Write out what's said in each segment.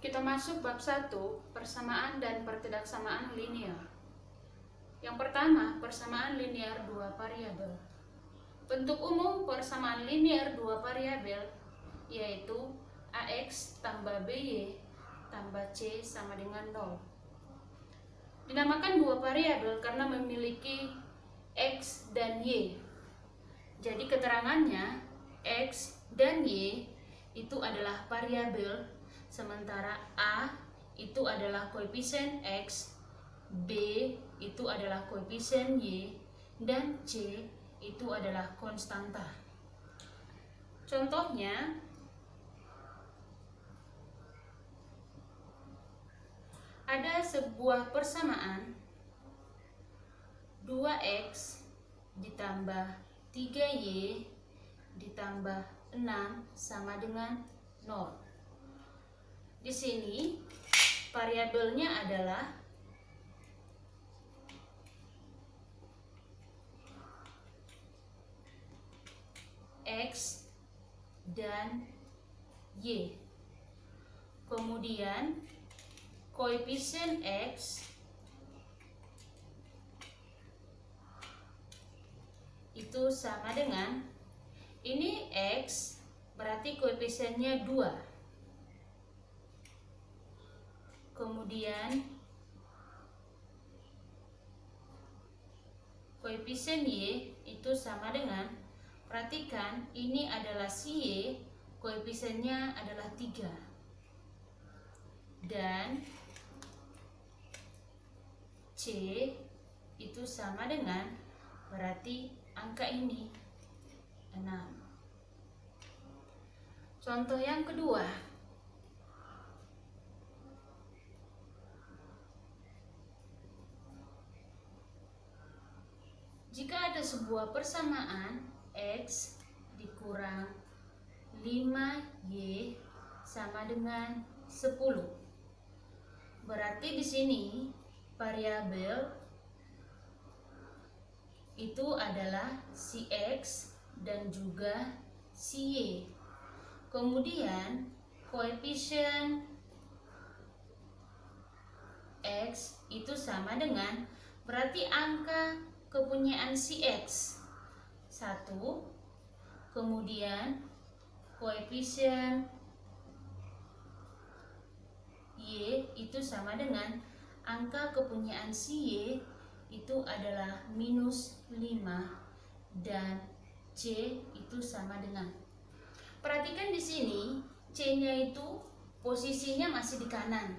Kita masuk bab 1, persamaan dan pertidaksamaan linear. Yang pertama, persamaan linear dua variabel. Bentuk umum persamaan linear dua variabel yaitu AX tambah BY tambah C sama dengan 0. Dinamakan dua variabel karena memiliki X dan Y. Jadi keterangannya X dan Y itu adalah variabel, sementara A itu adalah koefisien X, B itu adalah koefisien Y, dan C itu adalah konstanta. Contohnya, ada sebuah persamaan 2X ditambah 3Y ditambah 6 sama dengan 0. Di sini variabelnya adalah X dan Y. Kemudian koefisien X itu sama dengan, ini X berarti koefisiennya 2. Kemudian koefisien Y itu sama dengan, perhatikan ini adalah si Y, koefisiennya adalah 3. Dan C itu sama dengan, berarti angka ini 6. Contoh yang kedua, jika ada sebuah persamaan X dikurang 5Y sama dengan 10. Berarti di sini variabel itu adalah si X dan juga si Y. Kemudian koefisien X itu sama dengan, berarti angka kepunyaan si X 1. Kemudian koefisien Y itu sama dengan angka kepunyaan si Y itu adalah minus 5 dan C itu sama dengan. Perhatikan di sini C-nya itu posisinya masih di kanan.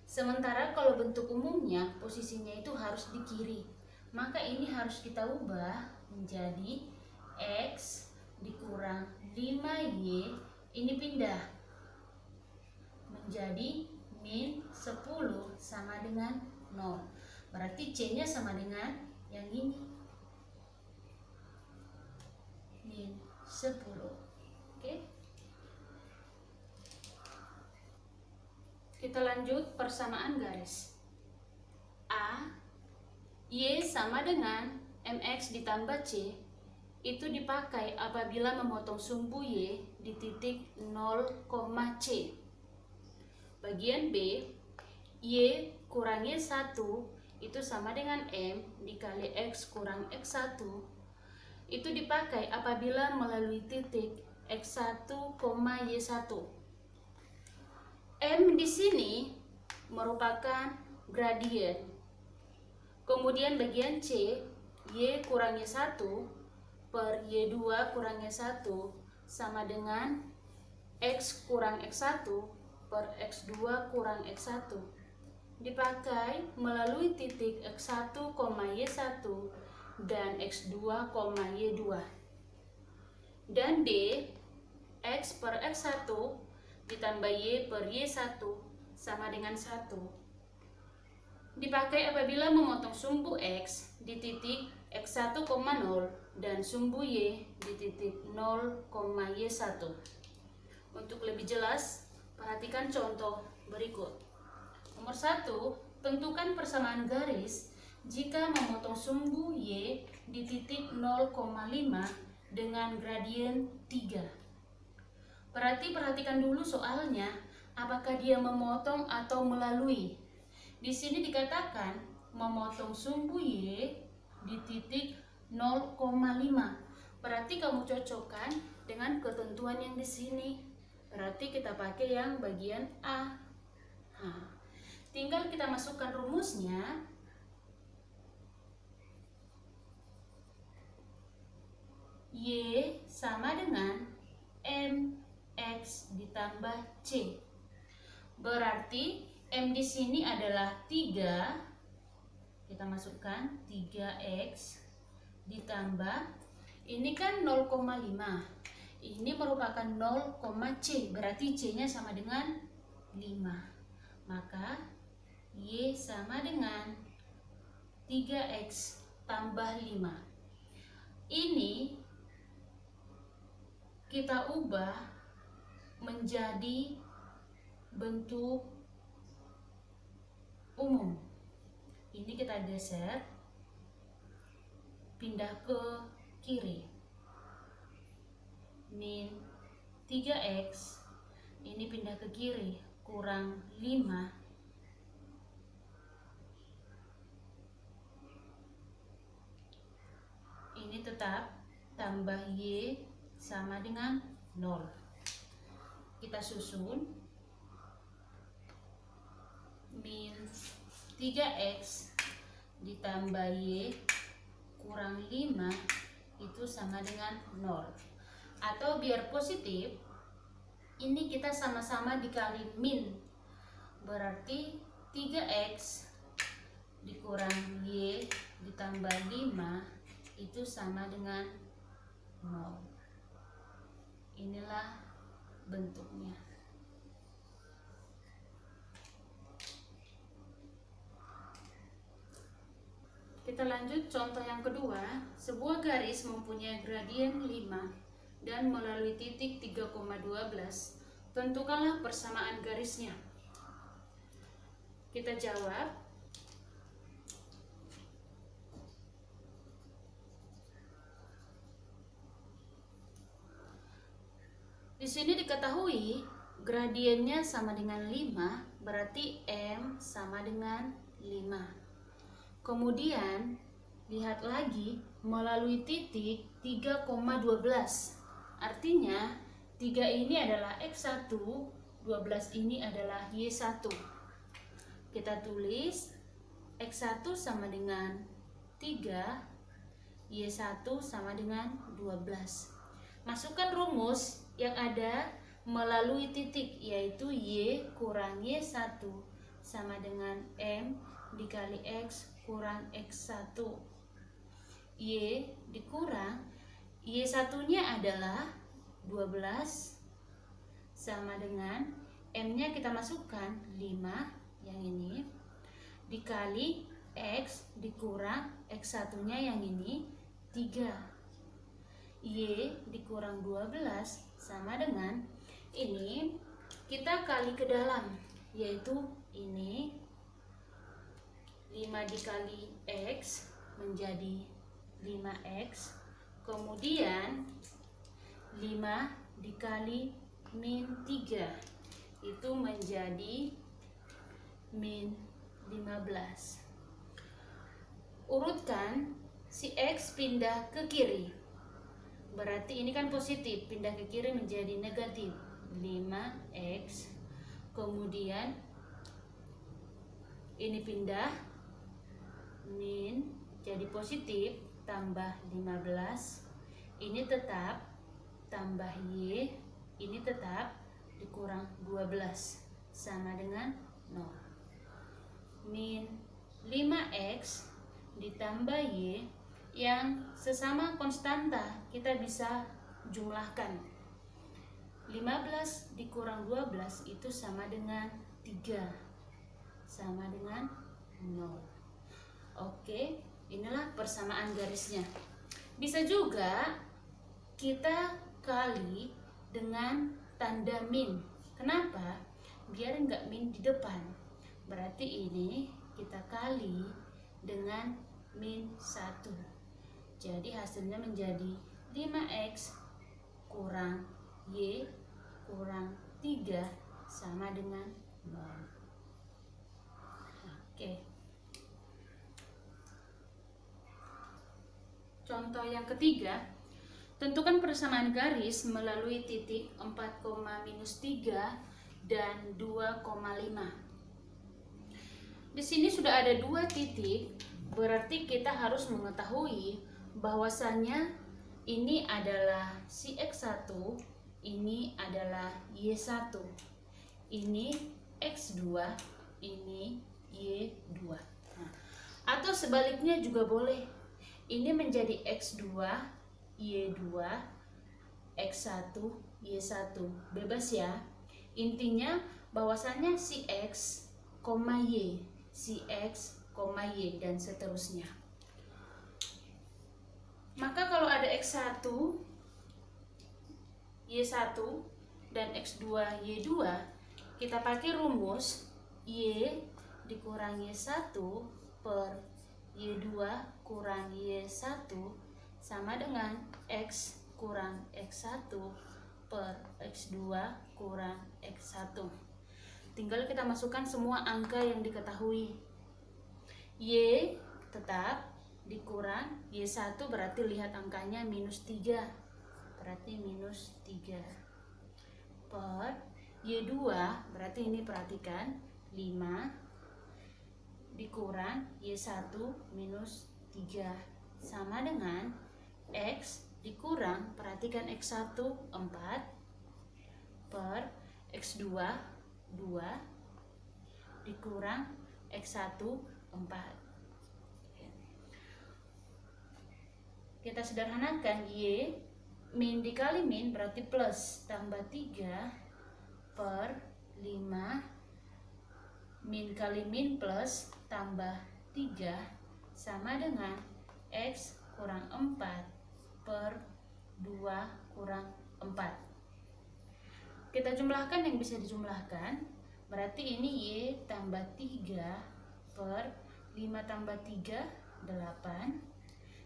Sementara kalau bentuk umumnya posisinya itu harus di kiri. Maka ini harus kita ubah menjadi X dikurang 5Y, ini pindah menjadi min 10 sama dengan 0. Berarti C-nya sama dengan yang ini, min 10. Oke. Kita lanjut persamaan garis. A, Y sama dengan MX ditambah C itu dipakai apabila memotong sumbu Y di titik 0, C. Bagian B, Y kurang Y1 itu sama dengan M dikali X kurang X1 itu dipakai apabila melalui titik X1, Y1. M di sini merupakan gradien. Kemudian bagian C, Y kurang Y1 per Y2 kurang Y1 sama dengan X kurang X1 per X2 kurang X1 dipakai melalui titik X1, Y1 dan X2, Y2. Dan D, X per X1 ditambah Y per Y1 sama dengan 1 dipakai apabila memotong sumbu X di titik X1, 0 dan sumbu Y di titik 0, Y1. Untuk lebih jelas, perhatikan contoh berikut. Nomor 1, tentukan persamaan garis jika memotong sumbu Y di titik 0,5 dengan gradien 3. Perhatikan dulu soalnya, Apakah dia memotong atau melalui? Di sini dikatakan memotong sumbu Y di titik 0,5. Berarti kamu cocokkan dengan ketentuan yang di sini. Berarti kita pakai yang bagian A. Nah, tinggal kita masukkan rumusnya. Y sama dengan MX ditambah C. Berarti M di sini adalah 3. Kita masukkan 3X ditambah, ini kan 0,5. Ini merupakan 0,C, berarti C-nya sama dengan 5. Maka Y sama dengan 3X tambah 5. Ini kita ubah menjadi bentuk umum. Ini kita geser, pindah ke kiri. Min 3X, ini pindah ke kiri, kurang 5. Ini tetap tambah Y sama dengan 0. Kita susun. Min 3X ditambah Y kurang 5 itu sama dengan 0. Atau biar positif, ini kita sama-sama dikali min. Berarti 3X dikurang Y ditambah 5 itu sama dengan 0. Inilah bentuknya. Kita lanjut contoh yang kedua. Sebuah garis mempunyai gradien 5 dan melalui titik 3,12. Tentukanlah persamaan garisnya. Kita jawab. Di sini diketahui gradiennya sama dengan 5, berarti M sama dengan 5. Kemudian lihat lagi melalui titik 3,12. Artinya 3 ini adalah X1, 12 ini adalah Y1. Kita tulis X1 sama dengan 3, Y1 sama dengan 12. Masukkan rumus yang ada melalui titik, yaitu Y kurang Y1 sama dengan M dikali X kurang X1. Y dikurang Y1 nya adalah 12 sama dengan M-nya kita masukkan 5 yang ini dikali X dikurang X1 nya yang ini 3. Y dikurang 12 sama dengan ini kita kali ke dalam, yaitu ini 5 dikali X menjadi 5X, kemudian 5 dikali min 3 itu menjadi min 15. Urutkan si X pindah ke kiri, berarti ini kan positif, pindah ke kiri menjadi negatif 5X, kemudian ini pindah min jadi positif tambah 15, ini tetap tambah Y, ini tetap dikurang 12 sama dengan 0. Min 5X ditambah Y yang sesama konstanta kita bisa jumlahkan. 15 dikurang 12 itu sama dengan 3, sama dengan 0. Oke, inilah persamaan garisnya. Bisa juga kita kali dengan tanda min. Kenapa? Biar nggak min di depan. Berarti ini kita kali dengan min 1. Jadi hasilnya menjadi 5X kurang Y kurang 3 sama dengan 0. Oke. Contoh yang ketiga, tentukan persamaan garis melalui titik 4,-3 dan 2,5. Di sini sudah ada 2 titik, berarti kita harus mengetahui bahwasannya ini adalah si X1, ini adalah Y1, ini X2, ini Y2. Nah, atau sebaliknya juga boleh. Ini menjadi X2, Y2, X1, Y1. Bebas ya. Intinya bahwasannya si X, Y, si X, Y, dan seterusnya. Maka kalau ada X1, Y1, dan X2, Y2, kita pakai rumus Y dikurang Y1 per Y2 kurang Y1 sama dengan X kurang X1 per X2 kurang X1. Tinggal kita masukkan semua angka yang diketahui. Y tetap dikurang Y1 berarti lihat angkanya -3, berarti -3 per Y2 berarti ini perhatikan 5 dikurang Y1 -3 sama dengan X dikurang, perhatikan X1 4 per X2 2 dikurang X1 4. Kita sederhanakan, Y min dikali min berarti plus tambah 3 per 5 min kali min plus tambah 3 sama dengan X kurang 4 per 2 kurang 4. Kita jumlahkan yang bisa dijumlahkan, berarti ini Y tambah 3 per 5 tambah 3 8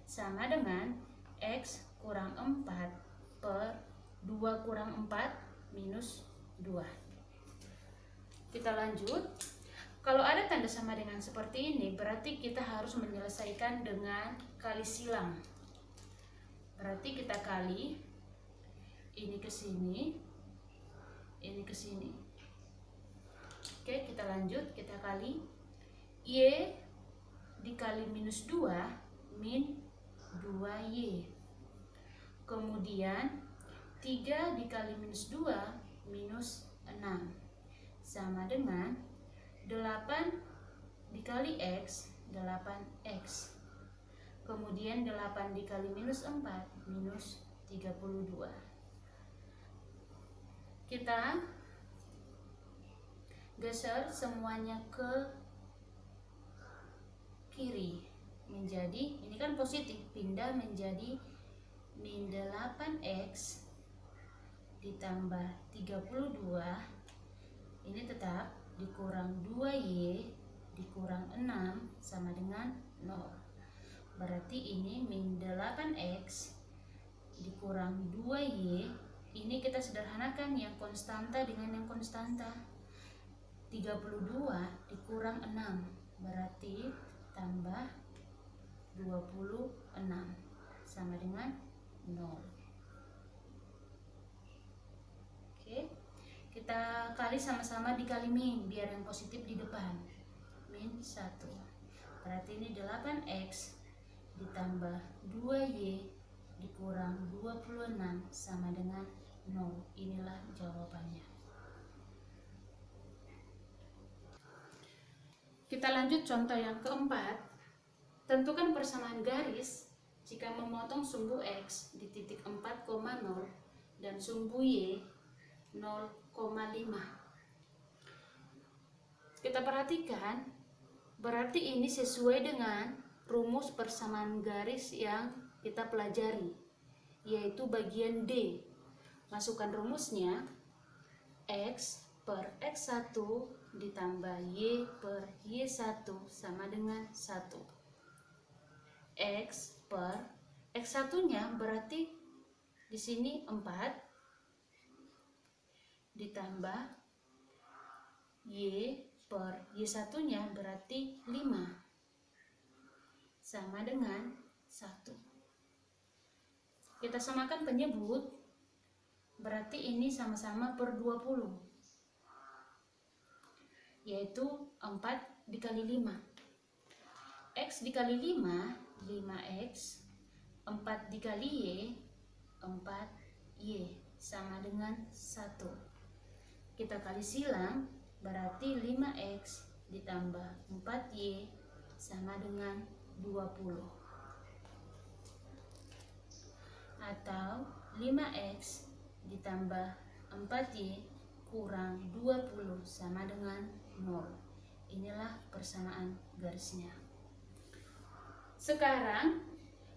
sama dengan X kurang 4 per 2 kurang 4 minus 2. Kita lanjut. Kalau ada tanda sama dengan seperti ini, berarti kita harus menyelesaikan dengan kali silang. Berarti kita kali ini ke sini, ini ke sini. Oke, kita lanjut, kita kali Y dikali -2 min 2Y. Kemudian 3 dikali -2 minus 6 sama dengan 8 dikali X 8X. Kemudian 8 dikali -4 minus 32. Kita geser semuanya ke kiri, menjadi, ini kan positif, pindah menjadi min 8X ditambah 32, ini tetap dikurang 2Y dikurang 6 sama dengan 0. Berarti ini min 8X dikurang 2Y, ini kita sederhanakan yang konstanta dengan yang konstanta. 32 dikurang 6 berarti tambah 26 sama dengan 0. Oke, kita kali sama-sama dikali min biar yang positif di depan. Min 1 berarti ini 8X ditambah 2Y dikurang 26 sama dengan 0. Inilah jawabannya. Kita lanjut contoh yang keempat. Tentukan persamaan garis jika memotong sumbu X di titik 4,0 dan sumbu Y 0,5. Kita perhatikan, berarti ini sesuai dengan rumus persamaan garis yang kita pelajari, yaitu bagian D. Masukkan rumusnya, X per X1 ditambah Y per Y1 sama dengan 1. X per X1 nya berarti di sini 4 ditambah Y per Y1 nya berarti 5 sama dengan 1. Kita samakan penyebut, berarti ini sama-sama per 20, yaitu 4 dikali 5. X dikali 5, 5X. 4 dikali Y, 4Y, sama dengan 1. Kita kali silang, berarti 5X ditambah 4Y sama dengan 20. Atau 5X ditambah 4Y kurang 20 sama dengan 0. Inilah persamaan garisnya. Sekarang,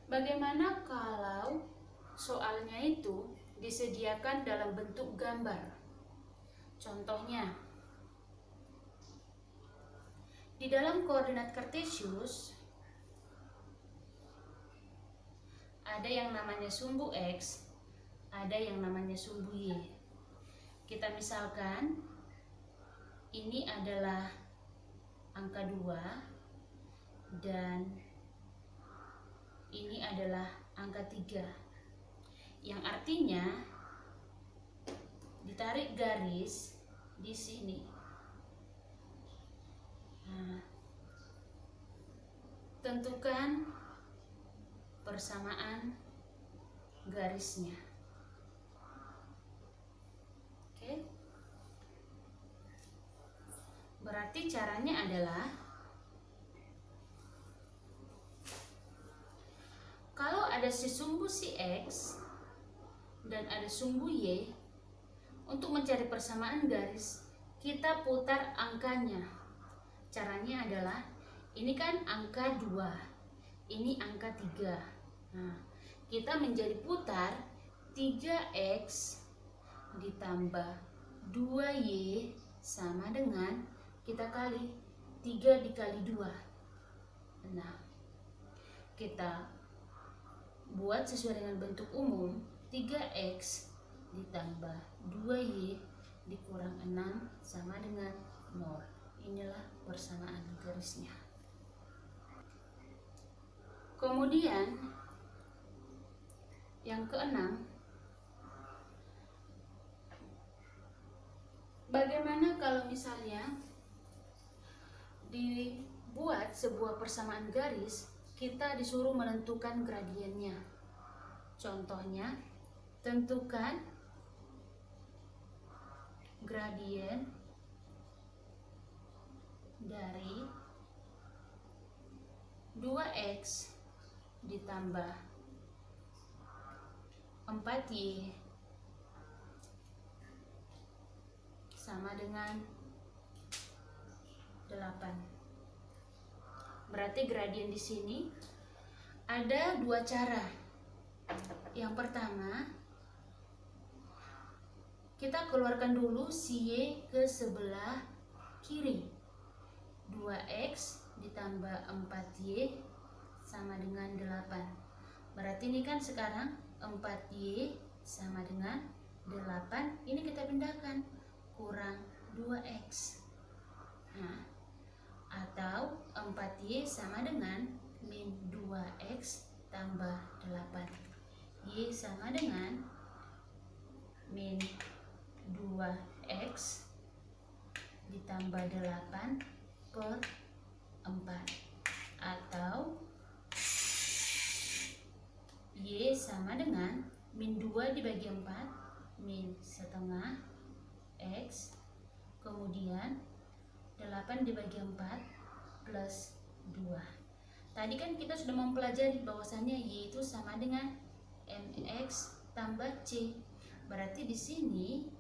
bagaimana kalau soalnya itu disediakan dalam bentuk gambar? Contohnya, di dalam koordinat kartesius ada yang namanya sumbu X, ada yang namanya sumbu Y. Kita misalkan ini adalah angka 2 dan ini adalah angka 3, yang artinya ditarik garis di sini. Nah, tentukan persamaan garisnya. Oke. Berarti caranya adalah, kalau ada si sumbu si X dan ada sumbu Y, untuk mencari persamaan garis, kita putar angkanya. Caranya adalah, ini kan angka 2, ini angka 3. Nah, kita menjadi putar 3X ditambah 2Y sama dengan, kita kali 3 dikali 2. Nah, kita buat sesuai dengan bentuk umum, 3X ditambah 2Y dikurang 6 sama dengan 0. Inilah persamaan garisnya. Kemudian yang keenam, bagaimana kalau misalnya dibuat sebuah persamaan garis, kita disuruh menentukan gradiennya. Contohnya, tentukan gradien dari 2X ditambah 4Y sama dengan 8. Berarti gradien di sini ada 2 cara. Yang pertama, kita keluarkan dulu si Y ke sebelah kiri. 2X ditambah 4Y sama dengan 8. Berarti ini kan sekarang 4Y sama dengan 8. Ini kita pindahkan, kurang 2X. Nah, atau 4Y sama dengan min 2X tambah 8. Y sama dengan min 2X ditambah 8 per 4. Atau Y sama dengan min 2 dibagi 4, min setengah X, kemudian 8 dibagi 4 plus 2. Tadi kan kita sudah mempelajari bahwasannya Y itu sama dengan MX tambah C. Berarti di sini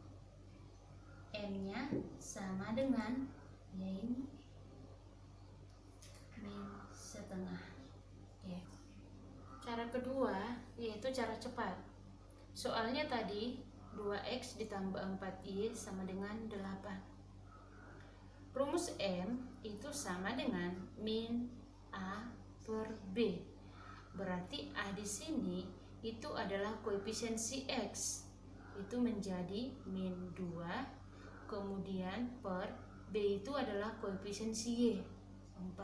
M-nya sama dengan yaitu min setengah. Oke. Cara kedua yaitu cara cepat. Soalnya tadi 2X ditambah 4Y sama dengan 8. Rumus M itu sama dengan min A per B. Berarti A di sini itu adalah koefisiensi X. Itu menjadi min 2 kemudian per B itu adalah koefisiensi Y, 4,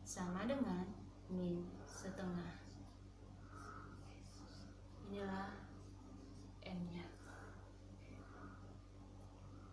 sama dengan min setengah.